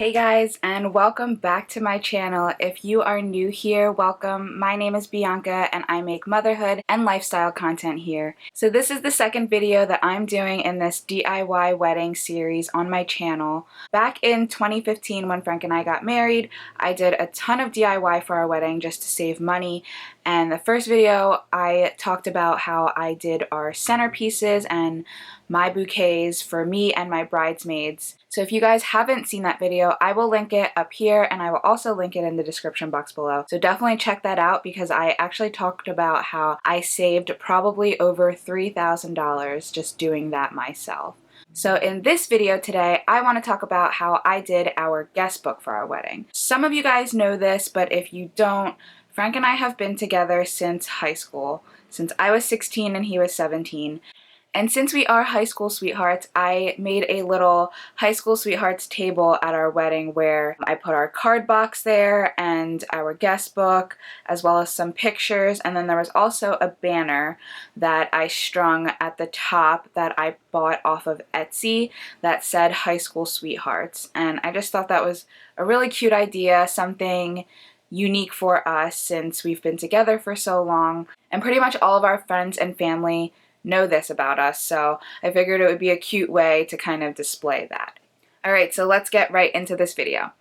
Hey guys, and welcome back to my channel. If you are new here, welcome. My name is Bianca and I make motherhood and lifestyle content here. So this is the second video that I'm doing in this DIY wedding series on my channel. Back in 2015 when Frank and I got married, I did a ton of DIY for our wedding just to save money. And the first video I talked about how I did our centerpieces and my bouquets for me and my bridesmaids. So if you guys haven't seen that video, I will link it up here and I will also link it in the description box below. So definitely check that out because I actually talked about how I saved probably over $3,000 just doing that myself. So in this video today, I want to talk about how I did our guest book for our wedding. Some of you guys know this, but if you don't, Frank and I have been together since high school, since I was 16 and he was 17. And since we are high school sweethearts, I made a little high school sweethearts table at our wedding where I put our card box there and our guest book, as well as some pictures. And then there was also a banner that I strung at the top that I bought off of Etsy that said high school sweethearts. And I just thought that was a really cute idea, something unique for us since we've been together for so long. And pretty much all of our friends and family know this about us, so I figured it would be a cute way to kind of display that. Alright, so let's get right into this video.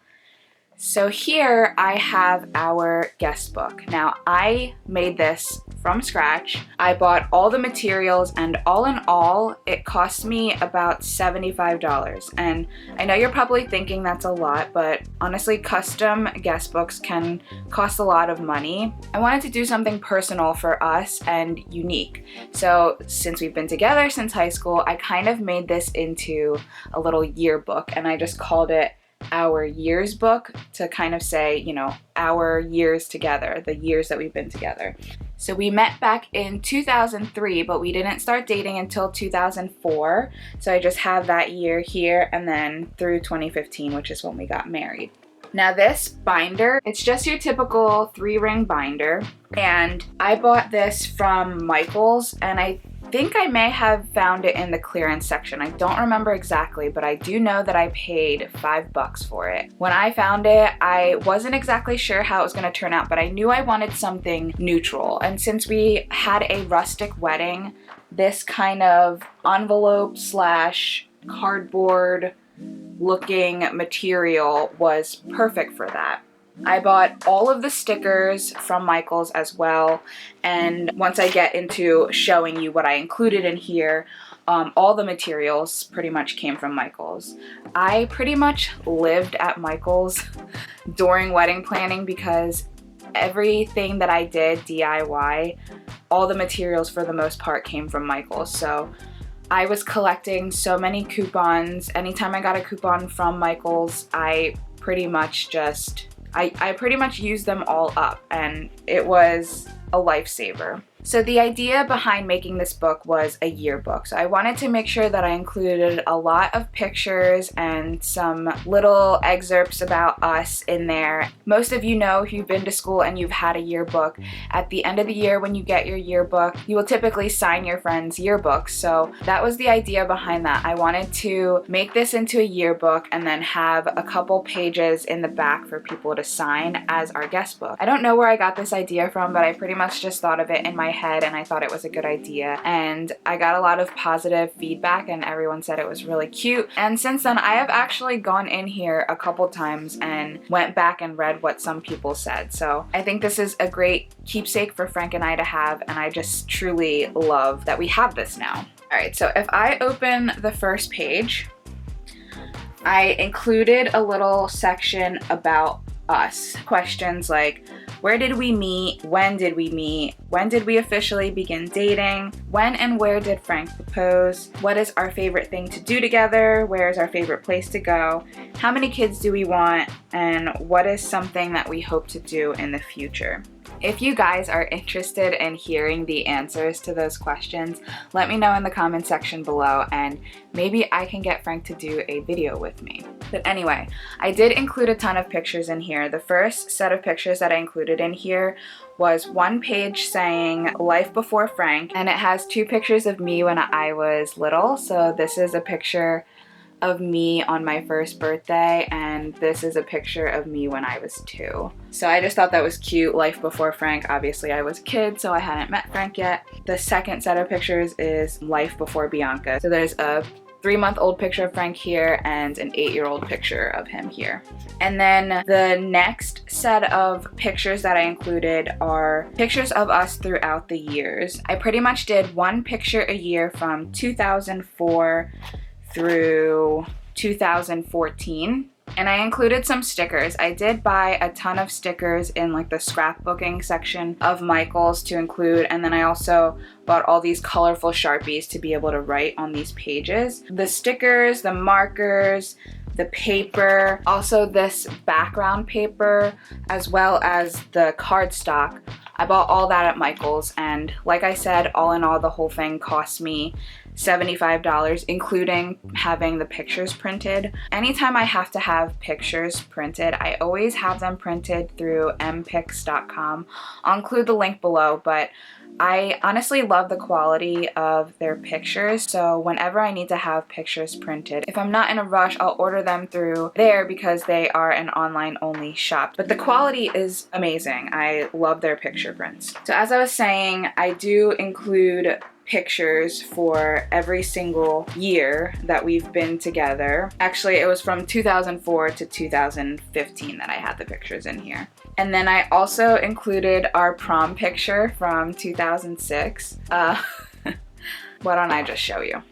So here I have our guest book. Now I made this from scratch. I bought all the materials and all in all it cost me about $75. And I know you're probably thinking that's a lot, but honestly custom guest books can cost a lot of money. I wanted to do something personal for us and unique. So since we've been together since high school, I kind of made this into a little yearbook and I just called it our years book to kind of say, you know, our years together, the years that we've been together. So we met back in 2003, but we didn't start dating until 2004. So I just have that year here and then through 2015, which is when we got married. Now this binder, it's just your typical 3-ring binder. And I bought this from Michael's and I think I may have found it in the clearance section. I don't remember exactly, but I do know that I paid $5 for it. When I found it, I wasn't exactly sure how it was going to turn out, but I knew I wanted something neutral. And since we had a rustic wedding, this kind of envelope slash cardboard looking material was perfect for that. I bought all of the stickers from Michael's as well, and once I get into showing you what I included in here, all the materials pretty much came from Michael's. I pretty much lived at Michael's during wedding planning because everything that I did DIY, all the materials for the most part came from Michael's. So I was collecting so many coupons. Anytime I got a coupon from Michael's, I pretty much used them all up and it was a lifesaver. So the idea behind making this book was a yearbook. So I wanted to make sure that I included a lot of pictures and some little excerpts about us in there. Most of you know if you've been to school and you've had a yearbook, at the end of the year when you get your yearbook, you will typically sign your friend's yearbooks. So that was the idea behind that. I wanted to make this into a yearbook and then have a couple pages in the back for people to sign as our guest book. I don't know where I got this idea from, but I pretty much just thought of it in my head and I thought it was a good idea, and I got a lot of positive feedback and everyone said it was really cute. And since then I have actually gone in here a couple times and went back and read what some people said. So I think this is a great keepsake for Frank and I to have, and I just truly love that we have this now. Alright, so if I open the first page, I included a little section about us. Questions like, where did we meet? When did we meet? When did we officially begin dating? When and where did Frank propose? What is our favorite thing to do together? Where is our favorite place to go? How many kids do we want? And what is something that we hope to do in the future? If you guys are interested in hearing the answers to those questions, let me know in the comment section below and maybe I can get Frank to do a video with me. But anyway, I did include a ton of pictures in here. The first set of pictures that I included in here was one page saying life before Frank, and it has 2 pictures of me when I was little. So this is a picture of me on my first birthday, and this is a picture of me when I was 2. So I just thought that was cute. Life before Frank. Obviously I was a kid, so I hadn't met Frank yet. The second set of pictures is life before Bianca. So there's a 3-month-old picture of Frank here and an 8-year-old picture of him here. And then the next set of pictures that I included are pictures of us throughout the years. I pretty much did 1 picture a year from 2004 through 2014. And I included some stickers. I did buy a ton of stickers in like the scrapbooking section of Michael's to include, and then I also bought all these colorful Sharpies to be able to write on these pages. The stickers, the markers, the paper, also this background paper, as well as the cardstock. I bought all that at Michael's, and like I said, all in all, the whole thing cost me $75, including having the pictures printed. Anytime I have to have pictures printed, I always have them printed through mpix.com. I'll include the link below, but I honestly love the quality of their pictures, so whenever I need to have pictures printed, if I'm not in a rush, I'll order them through there because they are an online only shop. But the quality is amazing. I love their picture prints. So as I was saying, I do include pictures for every single year that we've been together. Actually, it was from 2004 to 2015 that I had the pictures in here. And then I also included our prom picture from 2006. Why don't I just show you?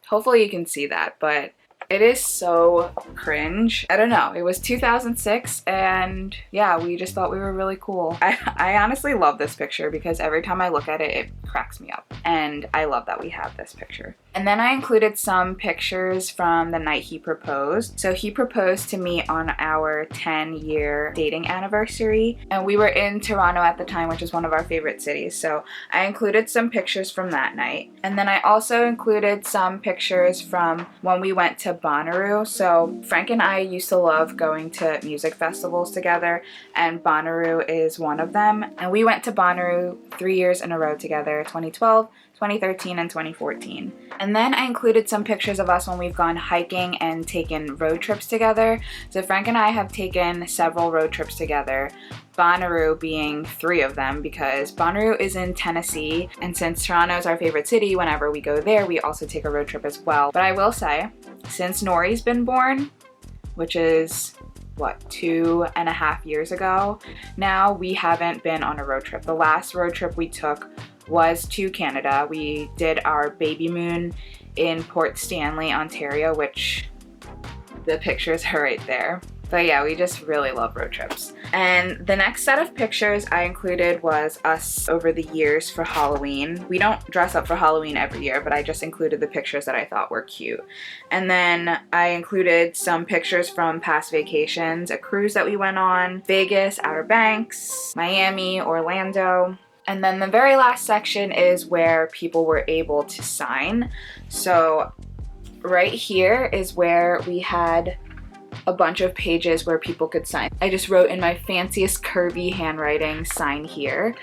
Hopefully you can see that, but it is so cringe. I don't know. It was 2006 and yeah, we just thought we were really cool. I honestly love this picture because every time I look at it, it cracks me up. And I love that we have this picture. And then I included some pictures from the night he proposed. So he proposed to me on our 10-year dating anniversary. And we were in Toronto at the time, which is one of our favorite cities. So I included some pictures from that night. And then I also included some pictures from when we went to Bonnaroo. So Frank and I used to love going to music festivals together, and Bonnaroo is one of them. And we went to Bonnaroo 3 years in a row together, 2012, 2013, and 2014. And then I included some pictures of us when we've gone hiking and taken road trips together. So Frank and I have taken several road trips together, Bonnaroo being 3 of them because Bonnaroo is in Tennessee, and since Toronto is our favorite city, whenever we go there, we also take a road trip as well. But I will say, since Nori's been born, which is what, 2.5 years ago now, we haven't been on a road trip. The last road trip we took was to Canada. We did our baby moon in Port Stanley, Ontario, which the pictures are right there. But yeah, we just really love road trips. And the next set of pictures I included was us over the years for Halloween. We don't dress up for Halloween every year, but I just included the pictures that I thought were cute. And then I included some pictures from past vacations, a cruise that we went on, Vegas, Outer Banks, Miami, Orlando. And then the very last section is where people were able to sign. So right here is where we had a bunch of pages where people could sign. I just wrote in my fanciest curvy handwriting, sign here.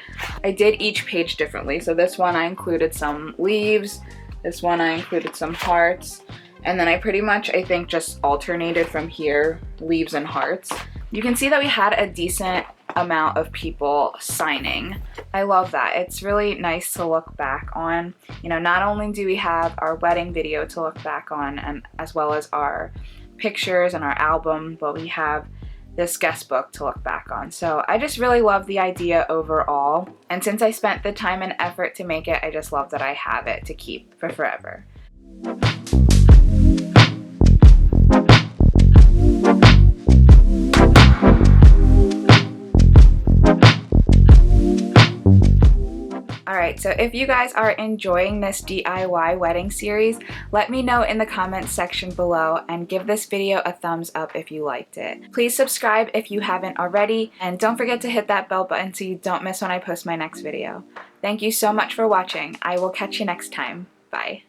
I did each page differently. So this one I included some leaves, this one I included some hearts, and then I pretty much, I think, just alternated from here, leaves and hearts. You can see that we had a decent amount of people signing. I love that. It's really nice to look back on. You know, not only do we have our wedding video to look back on, and as well as our pictures and our album, but we have this guest book to look back on. So I just really love the idea overall, and since I spent the time and effort to make it, I just love that I have it to keep for forever. Alright, so if you guys are enjoying this DIY wedding series, let me know in the comments section below and give this video a thumbs up if you liked it. Please subscribe if you haven't already, and don't forget to hit that bell button so you don't miss when I post my next video. Thank you so much for watching. I will catch you next time. Bye.